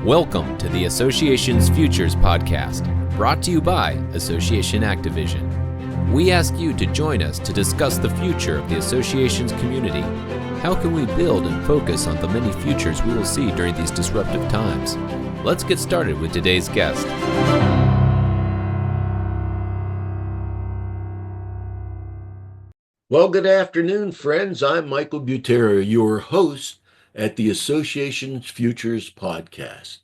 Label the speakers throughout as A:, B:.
A: Welcome to the Association's Futures Podcast, brought to you by Association Activision. We ask you to join us to discuss the future of the Association's community. How can we build and focus on the many futures we will see during these disruptive times? Let's get started with today's guest.
B: Well, good afternoon, friends. I'm Michael Butera, your host at the Association's Futures Podcast.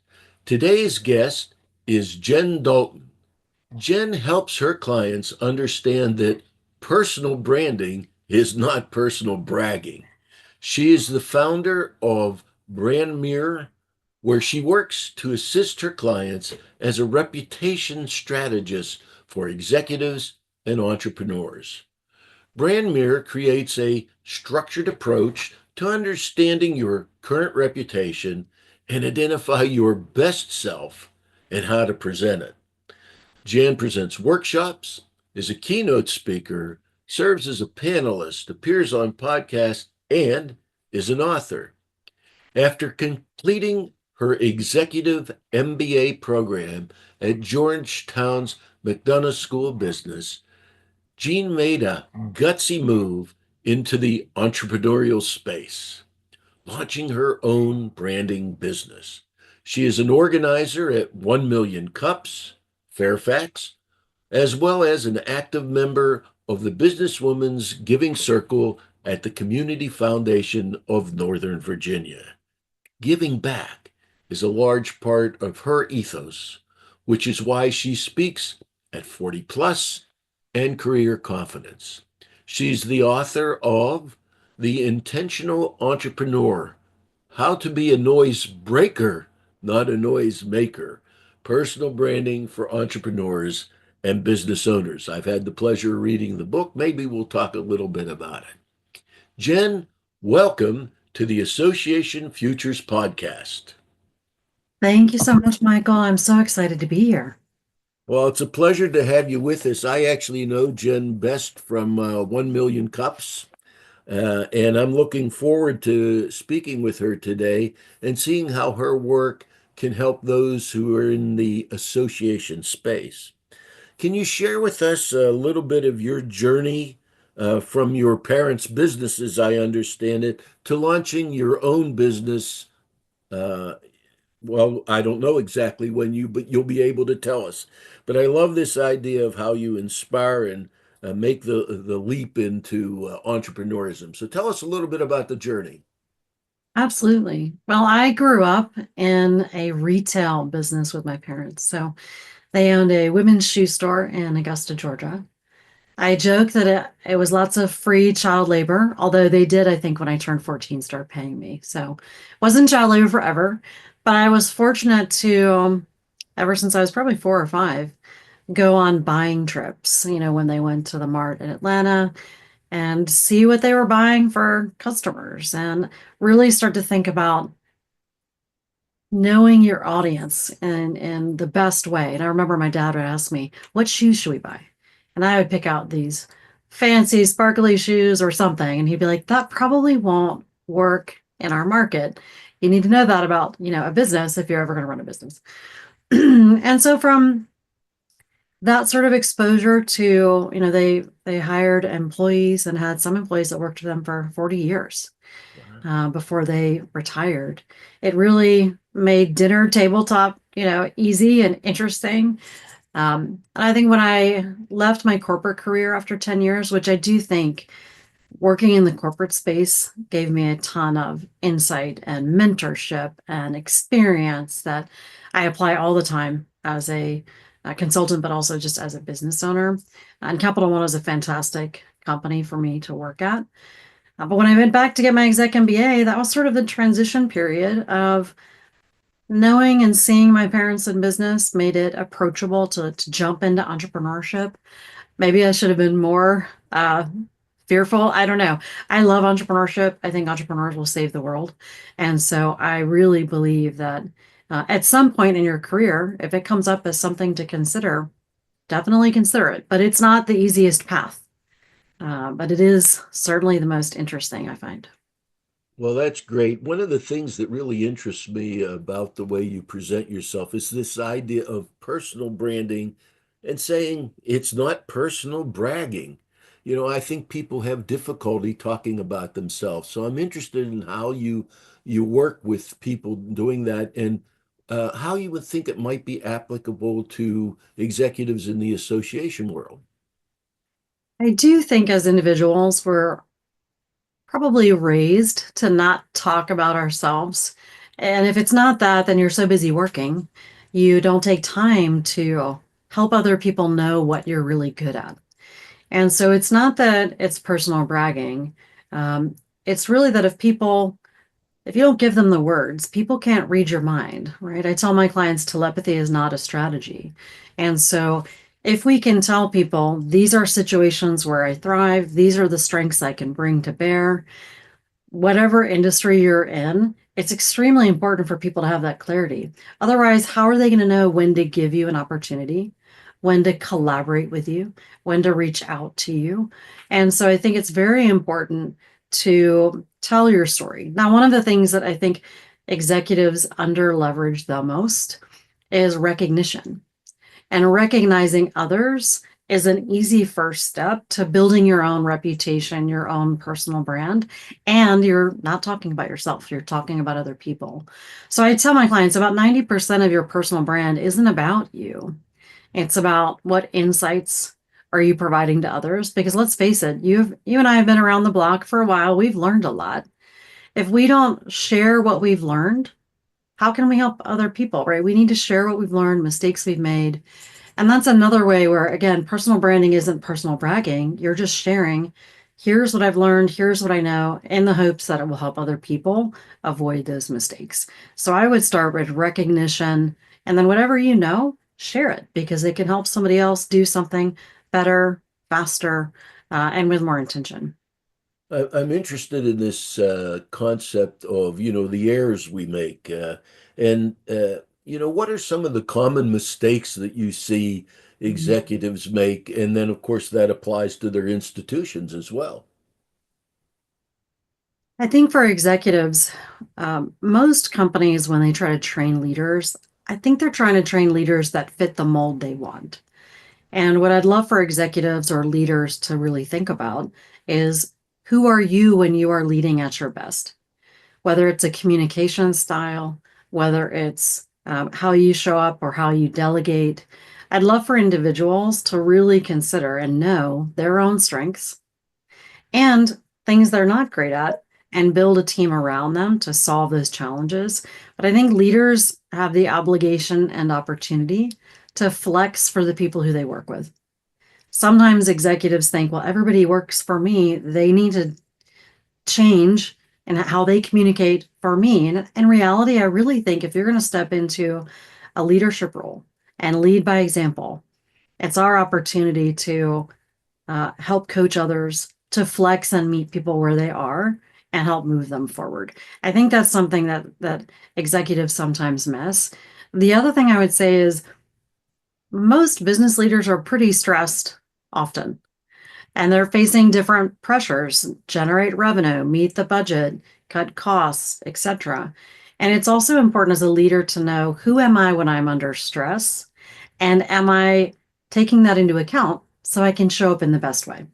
B: Today's guest is Jen Dalton. Jen helps her clients understand that personal branding is not personal bragging. She is the founder of BrandMirror, where she works to assist her clients as a reputation strategist for executives and entrepreneurs. BrandMirror creates a structured approach to understanding your current reputation and identify your best self and how to present it. Jan presents workshops, is a keynote speaker, serves as a panelist, appears on podcasts, and is an author. After completing her executive MBA program at Georgetown's McDonough School of Business, Jean made a gutsy move into the entrepreneurial space, launching her own branding business. She is an organizer at 1 Million Cups, Fairfax, as well as an active member of the Businesswomen's Giving Circle at the Community Foundation of Northern Virginia. Giving back is a large part of her ethos, which is why she speaks at 40 Plus and Career Confidence. She's the author of The Intentional Entrepreneur, How to Be a Noise Breaker, Not a Noise Maker, Personal Branding for Entrepreneurs and Business Owners. I've had the pleasure of reading the book. Maybe we'll talk a little bit about it. Jen, welcome to the Association Futures Podcast.
C: Thank you so much, Michael. I'm so excited to be here.
B: Well, it's a pleasure to have you with us. I actually know Jen best from 1 Million Cups, and I'm looking forward to speaking with her today and seeing how her work can help those who are in the association space. Can you share with us a little bit of your journey from your parents' business, as I understand it, to launching your own business? Well, I don't know exactly when but you'll be able to tell us. But I love this idea of how you inspire and make the leap into entrepreneurism. So tell us a little bit about the journey.
C: Absolutely. Well, I grew up in a retail business with my parents. So they owned a women's shoe store in Augusta, Georgia. I joke that it was lots of free child labor, although they did, I think, when I turned 14, start paying me. So it wasn't child labor forever. But I was fortunate to, ever since I was probably 4 or 5, go on buying trips, when they went to the mart in Atlanta and see what they were buying for customers and really start to think about knowing your audience in the best way. And I remember my dad would ask me, what shoes should we buy? And I would pick out these fancy, sparkly shoes or something. And he'd be like, that probably won't work in our market. You need to know that about, a business if you're ever going to run a business. And so from that sort of exposure to, they hired employees and had some employees that worked for them for 40 years before they retired. It really made dinner tabletop, easy and interesting. And I think when I left my corporate career after 10 years, which I do think working in the corporate space gave me a ton of insight and mentorship and experience that I apply all the time as a consultant, but also just as a business owner. And Capital One was a fantastic company for me to work at. But when I went back to get my exec MBA, that was sort of the transition period of knowing and seeing my parents in business made it approachable to jump into entrepreneurship. Maybe I should have been more fearful. I don't know. I love entrepreneurship. I think entrepreneurs will save the world. And so I really believe that at some point in your career, if it comes up as something to consider, definitely consider it. But it's not the easiest path. But it is certainly the most interesting, I find.
B: Well, that's great. One of the things that really interests me about the way you present yourself is this idea of personal branding and saying it's not personal bragging. I think people have difficulty talking about themselves. So I'm interested in how you work with people doing that and how you would think it might be applicable to executives in the association world.
C: I do think as individuals, we're probably raised to not talk about ourselves. And if it's not that, then you're so busy working, you don't take time to help other people know what you're really good at. And so it's not that it's personal bragging. Um, it's really that if you don't give them the words, people can't read your mind, right? I tell my clients telepathy is not a strategy. And so if we can tell people these are situations where I thrive, these are the strengths I can bring to bear, whatever industry you're in, it's extremely important for people to have that clarity. Otherwise, how are they going to know when to give you an opportunity, when to collaborate with you, when to reach out to you? And so I think it's very important to tell your story. Now, one of the things that I think executives under leverage the most is recognition. And recognizing others is an easy first step to building your own reputation, your own personal brand. And you're not talking about yourself, you're talking about other people. So I tell my clients about 90% of your personal brand isn't about you. It's about what insights are you providing to others? Because let's face it, you and I have been around the block for a while. We've learned a lot. If we don't share what we've learned, how can we help other people, right? We need to share what we've learned, mistakes we've made, and that's another way where, again, personal branding isn't personal bragging. You're just sharing, here's what I've learned, here's what I know, in the hopes that it will help other people avoid those mistakes. So I would start with recognition, and then whatever you know, share it because it can help somebody else do something better, faster, and with more intention.
B: I'm interested in this concept of, the errors we make. What are some of the common mistakes that you see
C: Mhm.
B: executives make? And then, of course, that applies to their institutions as well.
C: I think for executives, most companies, when they try to train leaders, I think they're trying to train leaders that fit the mold they want. And what I'd love for executives or leaders to really think about is who are you when you are leading at your best? Whether it's a communication style, whether it's how you show up or how you delegate. I'd love for individuals to really consider and know their own strengths and things they're not great at and build a team around them to solve those challenges. But I think leaders have the obligation and opportunity to flex for the people who they work with. Sometimes executives think, well, everybody works for me. They need to change and how they communicate for me. And in reality, I really think if you're going to step into a leadership role and lead by example, it's our opportunity to help coach others, to flex and meet people where they are and help move them forward. I think that's something that executives sometimes miss. The other thing I would say is most business leaders are pretty stressed often, and they're facing different pressures, generate revenue, meet the budget, cut costs, etc. And it's also important as a leader to know who am I when I'm under stress, and am I taking that into account so I can show up in the best way?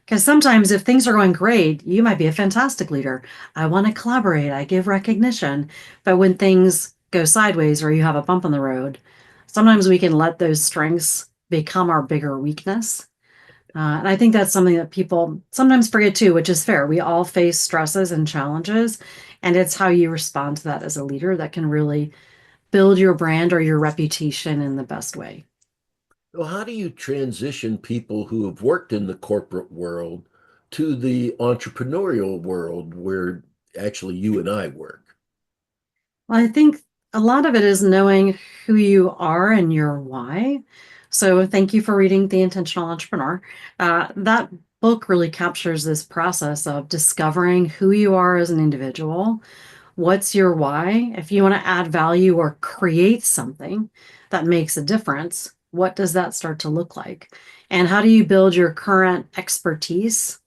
C: Because sometimes if things are going great, you might be a fantastic leader. I want to collaborate, I give recognition. But when things go sideways or you have a bump in the road, sometimes we can let those strengths become our bigger weakness. And I think that's something that people sometimes forget too, which is fair. We all face stresses and challenges, and it's how you respond to that as a leader that can really build your brand or your reputation in the best way.
B: Well, how do you transition people who have worked in the corporate world to the entrepreneurial world where actually you and I work?
C: Well, I think a lot of it is knowing who you are and your why. So thank you for reading The Intentional Entrepreneur. That book really captures this process of discovering who you are as an individual. What's your why? If you want to add value or create something that makes a difference, what does that start to look like? And how do you build your current expertise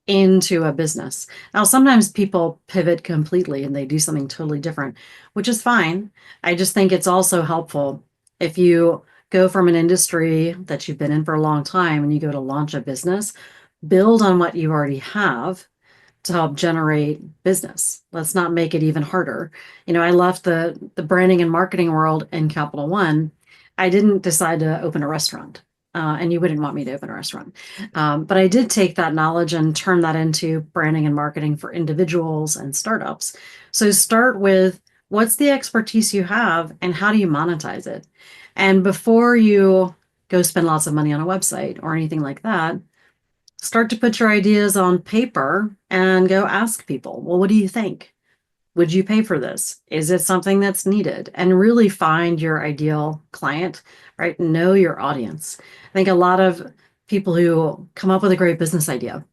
C: into a business. Now, sometimes people pivot completely and they do something totally different, which is fine. I just think it's also helpful if you go from an industry that you've been in for a long time and you go to launch a business, build on what you already have to help generate business. Let's not make it even harder. I left the branding and marketing world in Capital One. I didn't decide to open a restaurant. And you wouldn't want me to open a restaurant. But I did take that knowledge and turn that into branding and marketing for individuals and startups. So start with what's the expertise you have and how do you monetize it? And before you go spend lots of money on a website or anything like that, start to put your ideas on paper and go ask people, well, what do you think? Would you pay for this? Is it something that's needed? And really find your ideal client, right? Know your audience. I think a lot of people who come up with a great business idea,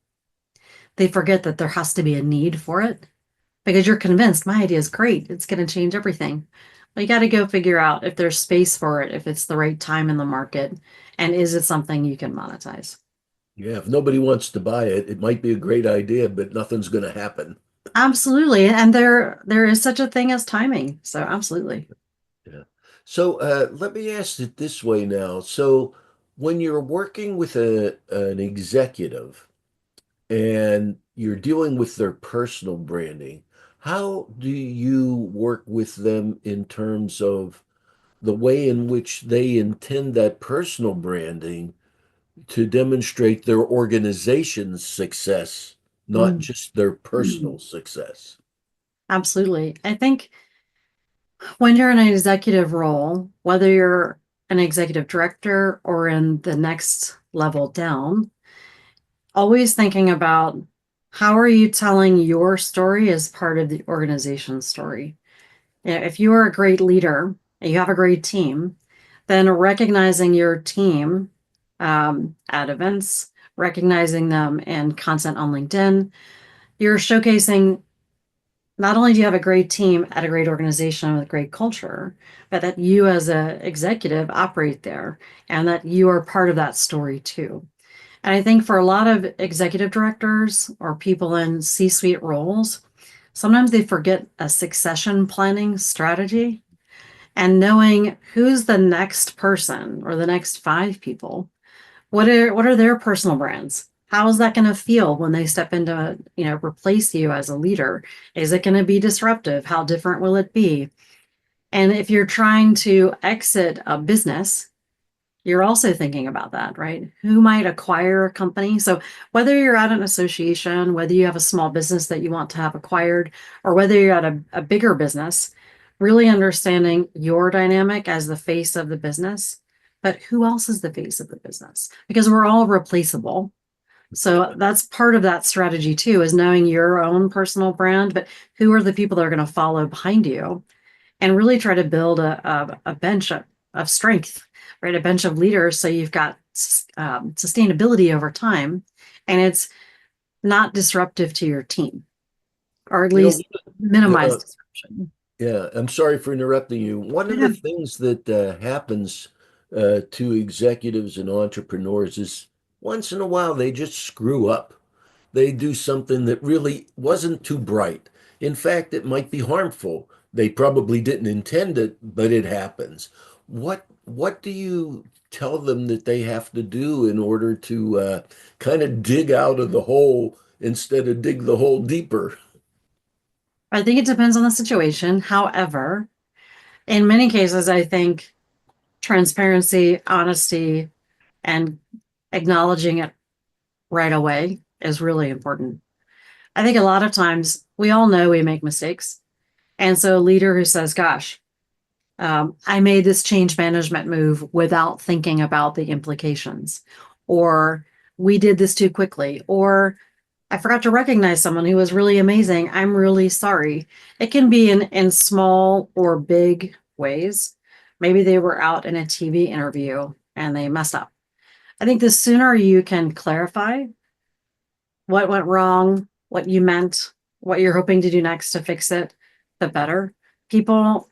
C: they forget that there has to be a need for it because you're convinced my idea is great. It's going to change everything. But you got to go figure out if there's space for it, if it's the right time in the market, and is it something you can monetize?
B: Yeah, if nobody wants to buy it, it might be a great idea, but nothing's going to happen.
C: Absolutely. And there is such a thing as timing. So absolutely.
B: Yeah. So let me ask it this way now. So when you're working with an executive and you're dealing with their personal branding, how do you work with them in terms of the way in which they intend that personal branding to demonstrate their organization's success, not
C: Mm.
B: just their
C: Mhm.
B: personal success?
C: Absolutely. I think when you're in an executive role, whether you're an executive director or in the next level down, always thinking about how are you telling your story as part of the organization's story. If you are a great leader and you have a great team, then recognizing your team at events, recognizing them in content on LinkedIn, you're showcasing not only do you have a great team at a great organization with great culture, but that you as an executive operate there and that you are part of that story too. And I think for a lot of executive directors or people in C-suite roles, sometimes they forget a succession planning strategy and knowing who's the next person or the next five people. What are their personal brands? How is that going to feel when they step into, replace you as a leader? Is it going to be disruptive? How different will it be? And if you're trying to exit a business, you're also thinking about that, right? Who might acquire a company? So whether you're at an association, whether you have a small business that you want to have acquired, or whether you're at a bigger business, really understanding your dynamic as the face of the business, but who else is the face of the business? Because we're all replaceable. So that's part of that strategy too, is knowing your own personal brand, but who are the people that are going to follow behind you and really try to build a bench of strength, right? A bench of leaders. So you've got sustainability over time and it's not disruptive to your team, or at
B: You know,
C: least minimize
B: uh,
C: disruption.
B: yeah, I'm sorry for interrupting you. One of
C: Yeah.
B: the things that happens to executives and entrepreneurs is once in a while they just screw up. They do something that really wasn't too bright. In fact, it might be harmful. They probably didn't intend it, but it happens. What do you tell them that they have to do in order to kind of dig out of the hole instead of dig the hole deeper?
C: I think it depends on the situation. However, in many cases, I think transparency, honesty, and acknowledging it right away is really important. I think a lot of times we all know we make mistakes. And so a leader who says, gosh, I made this change management move without thinking about the implications, or we did this too quickly, or I forgot to recognize someone who was really amazing. I'm really sorry. It can be in small or big ways. Maybe they were out in a TV interview and they messed up. I think the sooner you can clarify what went wrong, what you meant, what you're hoping to do next to fix it, the better. People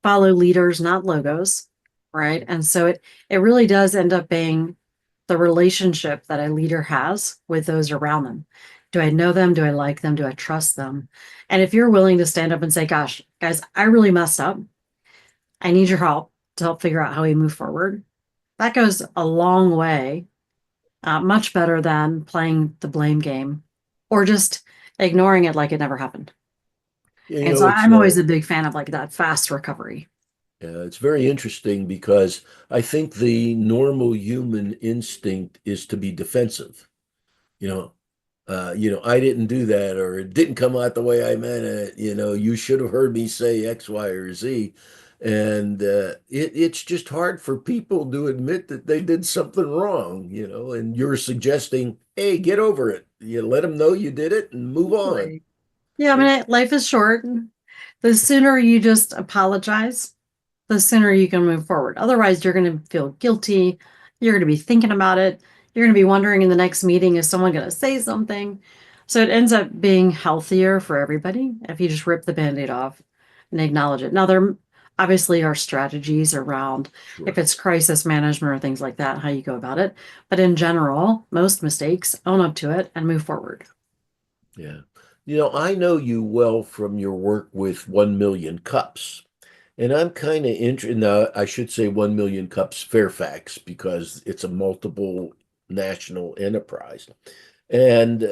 C: follow leaders, not logos, right? And so it really does end up being the relationship that a leader has with those around them. Do I know them? Do I like them? Do I trust them? And if you're willing to stand up and say, gosh, guys, I really messed up. I need your help to help figure out how we move forward. That goes a long way, much better than playing the blame game or just ignoring it like it never happened.
B: Yeah,
C: And so I'm always a big fan of like that fast recovery.
B: it's very interesting because I think the normal human instinct is to be defensive. You know, I didn't do that, or it didn't come out the way I meant it. You should have heard me say X, Y, or Z. And it's just hard for people to admit that they did something wrong, and you're suggesting, hey, get over it. You let them know you did it and move on.
C: Totally. Yeah, I mean, life is short. The sooner you just apologize, the sooner you can move forward. Otherwise, you're going to feel guilty. You're going to be thinking about it. You're going to be wondering in the next meeting, is someone going to say something? So it ends up being healthier for everybody if you just rip the band-aid off and acknowledge it. Now, there obviously are strategies around if
B: Sure.
C: it's crisis management or things like that, how you go about it. But in general, most mistakes, own up to it and move forward.
B: Yeah. I know you well from your work with 1 Million Cups. And I'm kind of interested. Now, I should say 1 Million Cups Fairfax because it's a multiple national enterprise. And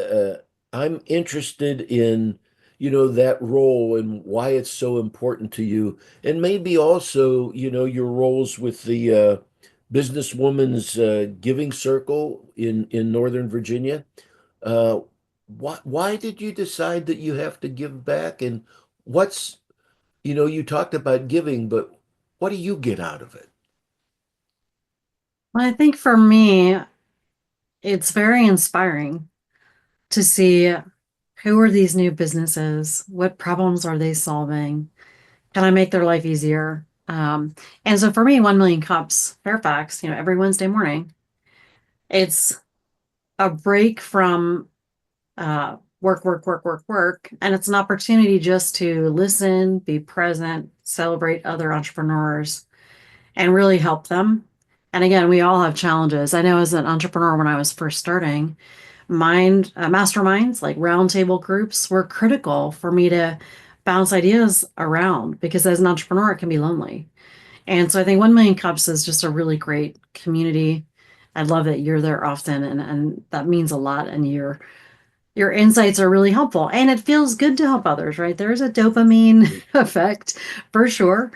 B: I'm interested in, that role and why it's so important to you. And maybe also, your roles with the Businesswoman's Giving Circle in Northern Virginia. Uh, why did you decide that you have to give back? And what's, you talked about giving, but what do you get out of it?
C: Well, I think for me, it's very inspiring to see who are these new businesses, what problems are they solving, can I make their life easier? And so for me, 1 Million Cups Fairfax, every Wednesday morning, it's a break from work, work, work, work, work. And it's an opportunity just to listen, be present, celebrate other entrepreneurs, and really help them. And again, we all have challenges. I know as an entrepreneur, when I was first starting, masterminds like roundtable groups were critical for me to bounce ideas around because as an entrepreneur, it can be lonely. And so I think 1 Million Cups is just a really great community. I love that you're there often, and that means a lot. And your insights are really helpful, and it feels good to help others, right? There's a dopamine effect for sure.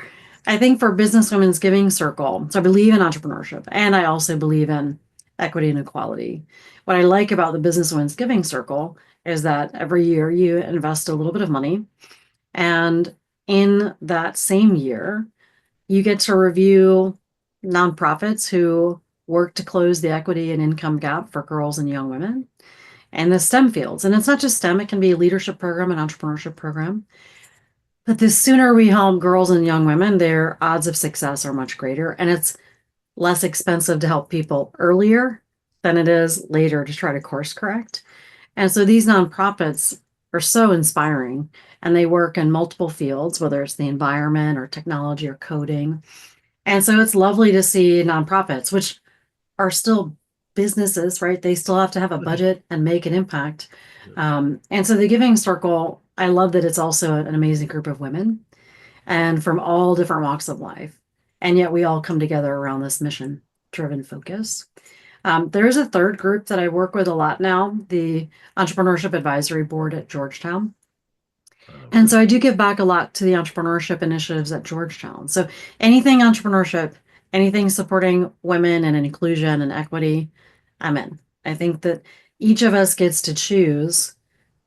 C: I think for Businesswomen's Giving Circle, so I believe in entrepreneurship, and I also believe in equity and equality. What I like about the Businesswomen's Giving Circle is that every year you invest a little bit of money, and in that same year, you get to review nonprofits who work to close the equity and income gap for girls and young women and the STEM fields. And it's not just STEM, it can be a leadership program, an entrepreneurship program. But the sooner we help girls and young women, their odds of success are much greater. And it's less expensive to help people earlier than it is later to try to course correct. And so these nonprofits are so inspiring and they work in multiple fields, whether it's the environment or technology or coding. And so it's lovely to see nonprofits, which are still businesses, right? They still have to have a budget and make an impact. And so the Giving Circle, I love that it's also an amazing group of women and from all different walks of life. And yet we all come together around this mission driven focus. There is a third group that I work with a lot now, the Entrepreneurship Advisory Board at Georgetown. And
B: Really?
C: so I do give back a lot to the entrepreneurship initiatives at Georgetown. So anything entrepreneurship, anything supporting women and inclusion and equity, I'm in. I think that each of us gets to choose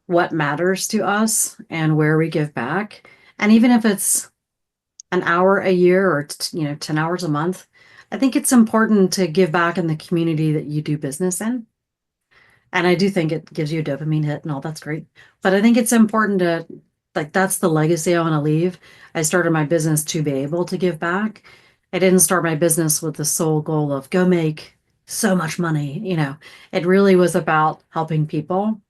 C: what matters to us and where we give back. And even if it's an hour a year or 10 hours a month, I think it's important to give back in the community that you do business in. And I do think it gives you a dopamine hit and all that's great. But I think it's important to, like, that's the legacy I want to leave. I started my business to be able to give back. I didn't start my business with the sole goal of go make so much money. It really was about helping people,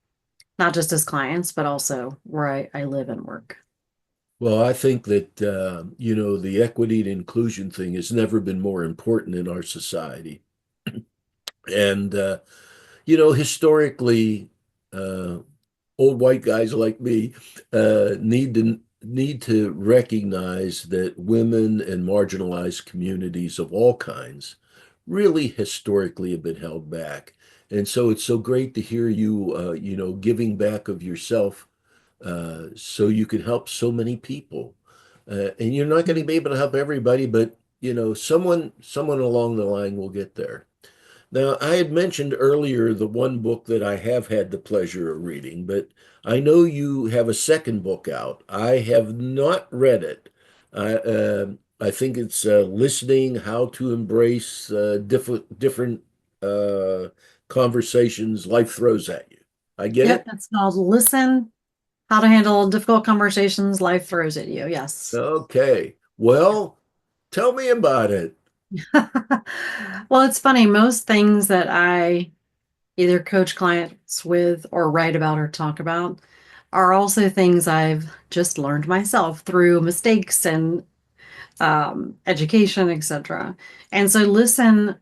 C: not just as clients, but also where I live and work.
B: Well, I think that, the equity and inclusion thing has never been more important in our society. And historically, uh, old white guys like me need to recognize that women and marginalized communities of all kinds really historically have been held back. And so it's so great to hear you, giving back of yourself, so you can help so many people. And you're not going to be able to help everybody, but someone along the line will get there. Now, I had mentioned earlier the one book that I have had the pleasure of reading, but I know you have a second book out. I have not read it. I think it's Listening: How to Embrace different uh, conversations life throws at you. I get
C: Yep,
B: it?
C: it's called Listen, How to Handle Difficult Conversations Life Throws at You. Yes.
B: Okay. Well, tell me about it.
C: Well, it's funny. Most things that I either coach clients with or write about or talk about are also things I've just learned myself through mistakes and education, etc. And so Listen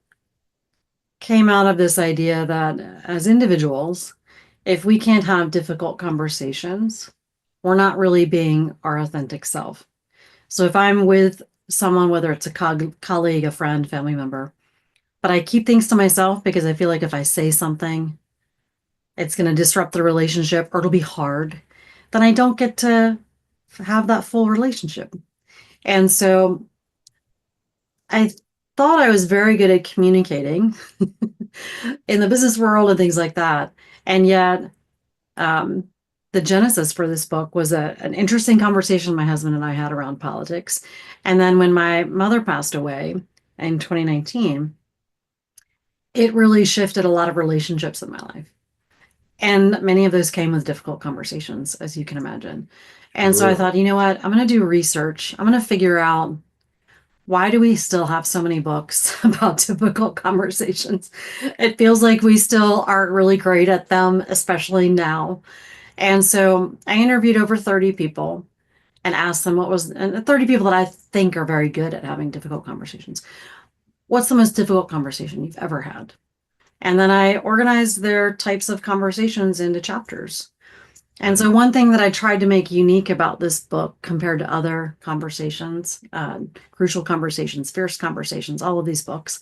C: came out of this idea that as individuals, if we can't have difficult conversations, we're not really being our authentic self. So if I'm with someone, whether it's a colleague, a friend, family member, but I keep things to myself because I feel like if I say something, it's going to disrupt the relationship or it'll be hard, then I don't get to have that full relationship. And so I thought I was very good at communicating in the business world and things like that. And yet, um, the genesis for this book was an interesting conversation my husband and I had around politics. And then when my mother passed away in 2019, it really shifted a lot of relationships in my life. And many of those came with difficult conversations, as you can imagine. And so I
B: Really?
C: thought, you know what? I'm going to do research. I'm going to figure out why do we still have so many books about difficult conversations? It feels like we still aren't really great at them, especially now. And so I interviewed over 30 people and asked them and 30 people that I think are very good at having difficult conversations. What's the most difficult conversation you've ever had? And then I organized their types of conversations into chapters. And so, one thing that I tried to make unique about this book compared to other conversations, crucial conversations, fierce conversations, all of these books,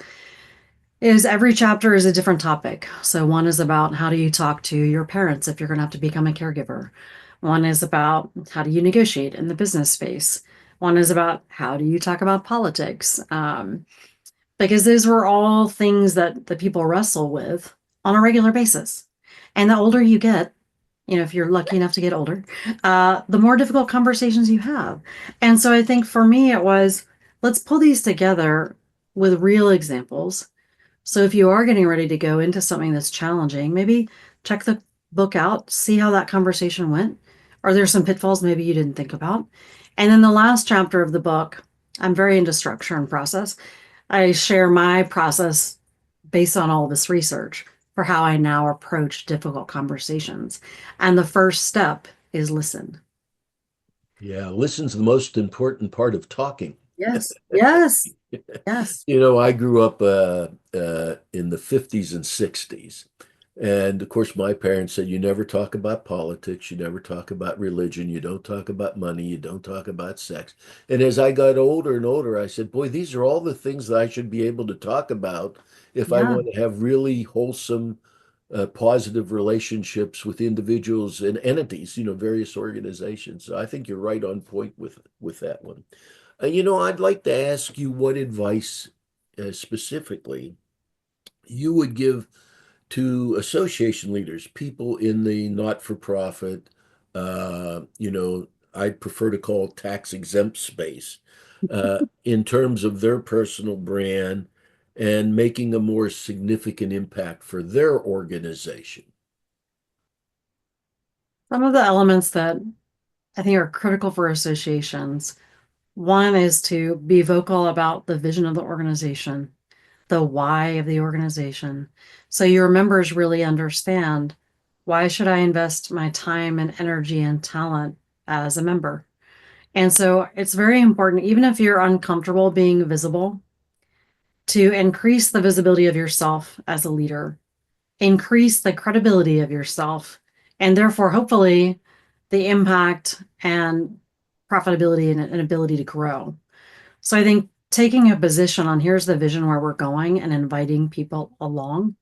C: is every chapter is a different topic. So, one is about how do you talk to your parents if you're going to have to become a caregiver. One is about how do you negotiate in the business space. One is about how do you talk about politics. Because those were all things that the people wrestle with on a regular basis. And the older you get, if you're lucky enough to get older, the more difficult conversations you have. And so I think for me, it was let's pull these together with real examples. So if you are getting ready to go into something that's challenging, maybe check the book out, see how that conversation went. Are there some pitfalls maybe you didn't think about? And then the last chapter of the book, I'm very into structure and process. I share my process based on all this research for how I now approach difficult conversations. And the first step is listen.
B: Yeah, listen's the most important part of talking.
C: Yes. Yes. Yes.
B: I grew up in the 50s and 60s. And of course, my parents said, you never talk about politics, you never talk about religion, you don't talk about money, you don't talk about sex. And as I got older and older, I said, boy, these are all the things that I should be able to talk about if I
C: Yeah.
B: want to have really wholesome, positive relationships with individuals and entities, various organizations. So I think you're right on point with that one. I'd like to ask you what advice specifically you would give to association leaders, people in the not-for-profit, I'd prefer to call tax exempt space, in terms of their personal brand and making a more significant impact for their organization.
C: Some of the elements that I think are critical for associations. One is to be vocal about the vision of the organization, the why of the organization. So your members really understand why should I invest my time and energy and talent as a member? And so it's very important, even if you're uncomfortable being visible, to increase the visibility of yourself as a leader, increase the credibility of yourself, and therefore, hopefully, the impact and profitability and ability to grow. So I think taking a position on here's the vision where we're going and inviting people along,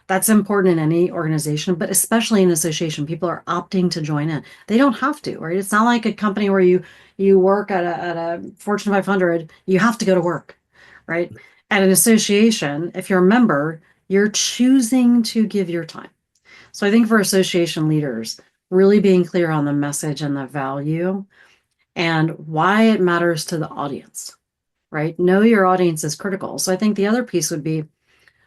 C: that's important in any organization, but especially in association. People are opting to join in. They don't have to, right? It's not like a company where you work at a Fortune 500, you have to go to work, right? At an association, if you're a member, you're choosing to give your time. So I think for association leaders, really being clear on the message and the value and why it matters to the audience, right? Know your audience is critical. So I think the other piece would be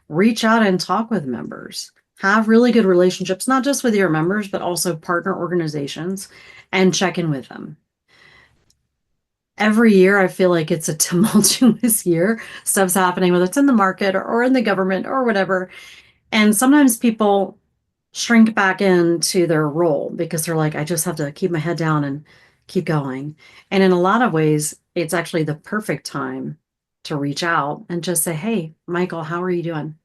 C: reach out and talk with members. Have really good relationships, not just with your members, but also partner organizations, and check in with them. Every year, I feel like it's a tumultuous year. Stuff's happening, whether it's in the market or in the government or whatever. And sometimes people shrink back into their role because they're like, I just have to keep my head down and keep going. And in a lot of ways, it's actually the perfect time to reach out and just say, hey, Michael, how are you doing?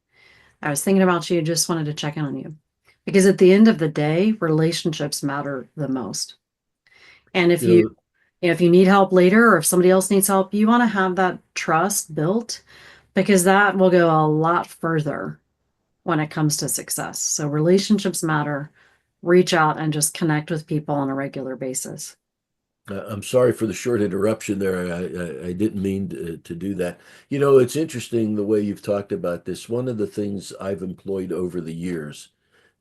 C: I was thinking about you, just wanted to check in on you. Because at the end of the day, relationships matter the most. And if
B: You know,
C: if you need help later or if somebody else needs help, you want to have that trust built because that will go a lot further when it comes to success. So relationships matter. Reach out and just connect with people on a regular basis.
B: I'm sorry for the short interruption there. I didn't mean to do that. You know, it's interesting the way you've talked about this. One of the things I've employed over the years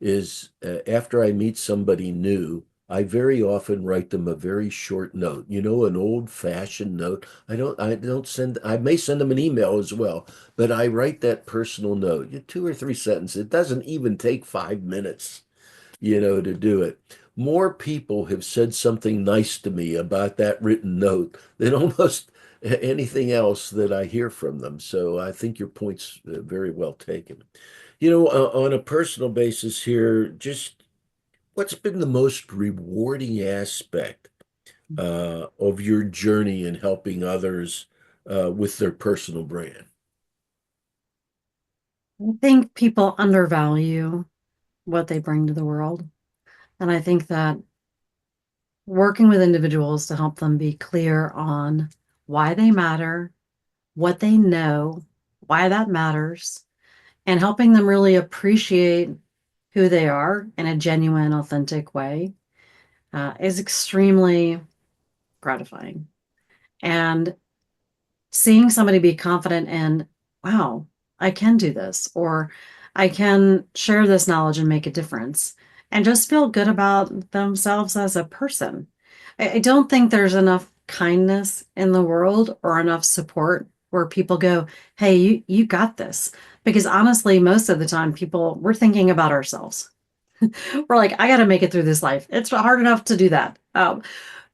B: is after I meet somebody new, I very often write them a very short note, you know, an old-fashioned note. I may send them an email as well, but I write that personal note, 2 or 3 sentences. It doesn't even take 5 minutes, to do it. More people have said something nice to me about that written note than almost anything else that I hear from them. So I think your point's very well taken. On a personal basis here, just what's been the most rewarding aspect of your journey in helping others with their personal brand?
C: I think people undervalue what they bring to the world. And I think that working with individuals to help them be clear on why they matter, what they know, why that matters, and helping them really appreciate who they are in a genuine, authentic way is extremely gratifying. And seeing somebody be confident in, wow, I can do this, or I can share this knowledge and make a difference, and just feel good about themselves as a person. I don't think there's enough kindness in the world or enough support where people go, hey, you got this. Because honestly, most of the time, we're thinking about ourselves. We're like, I got to make it through this life. It's hard enough to do that.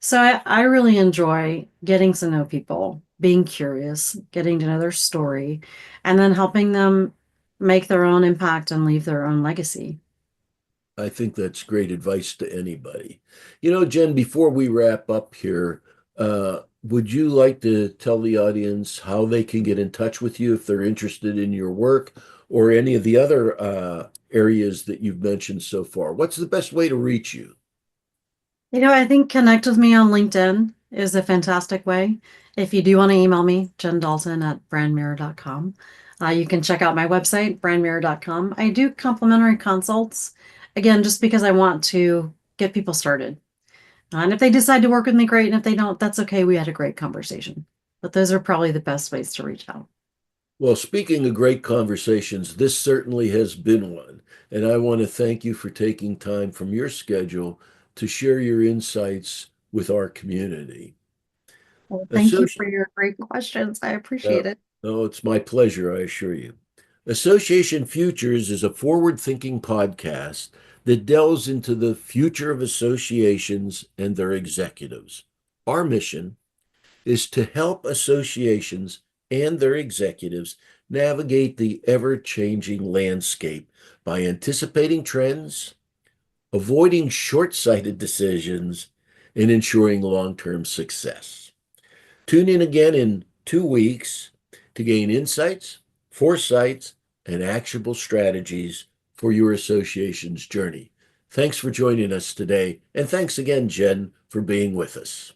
C: So I really enjoy getting to know people, being curious, getting to know their story, and then helping them make their own impact and leave their own legacy.
B: I think that's great advice to anybody. Jen, before we wrap up here, would you like to tell the audience how they can get in touch with you if they're interested in your work or any of the other areas that you've mentioned so far? What's the best way to reach you?
C: I think connect with me on LinkedIn is a fantastic way. If you do want to email me, Jen Dalton at brandmirror.com. You can check out my website, brandmirror.com. I do complimentary consults, again, just because I want to get people started. And if they decide to work with me, great. And if they don't, that's okay. We had a great conversation. But those are probably the best ways to reach out.
B: Well, speaking of great conversations, this certainly has been one. And I want to thank you for taking time from your schedule to share your insights with our community.
C: Well, thank you
B: Associ-
C: for your great questions. I
B: uh,
C: appreciate it.
B: oh, it's my pleasure, I assure you. Association Futures is a forward-thinking podcast that delves into the future of associations and their executives. Our mission is to help associations and their executives navigate the ever-changing landscape by anticipating trends, avoiding short-sighted decisions, and ensuring long-term success. Tune in again in 2 weeks to gain insights, foresights, and actionable strategies for your association's journey. Thanks for joining us today, and thanks again, Jen, for being with us.